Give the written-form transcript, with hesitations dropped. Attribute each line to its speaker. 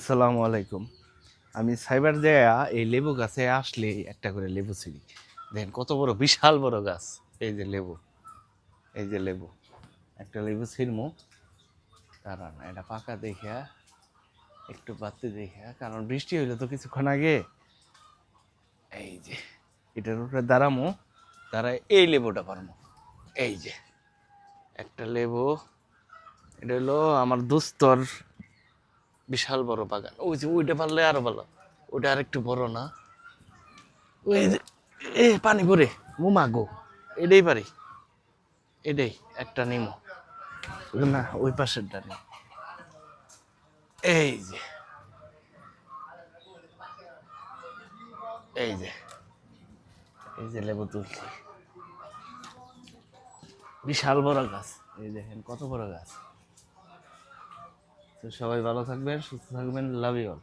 Speaker 1: আসসালামু আলাইকুম। আমি সাইবার জায়া এই লেবু গাছে আসলে একটা করে লেবু ছিঁড়ি। দেখেন কত বড়, বিশাল বড় গাছ। এই যে লেবু, এই যে লেবু, একটা লেবু ছিঁড়মু। কারণ এটা পাকা দেখা, একটু বাড়তে দেখা, কারণ বৃষ্টি হইলো তো কিছুক্ষণ আগে। এই যে এটার উপরে দাঁড়ামো, দাঁড়ায় এই লেবুটা পারমো। এই যে একটা লেবু, এটা হলো আমার দোস্তর বিশাল বড় বাগান। ওই যে ওইটা পারলে আরো ভালো, ওইটা আর একটু বড় না। ওই যে পানি ভরে মুমা গো, এটাই পারি, এটাই একটা নিমো না, ওই পাশেরটা নেই। এই যে, এই যে, এই যে লেবু তুলছি, বিশাল বড় গাছ। এই দেখেন কত বড় গাছ। তো সবাই ভালো থাকবেন, সুস্থ থাকবেন, লাভ ইউ অল।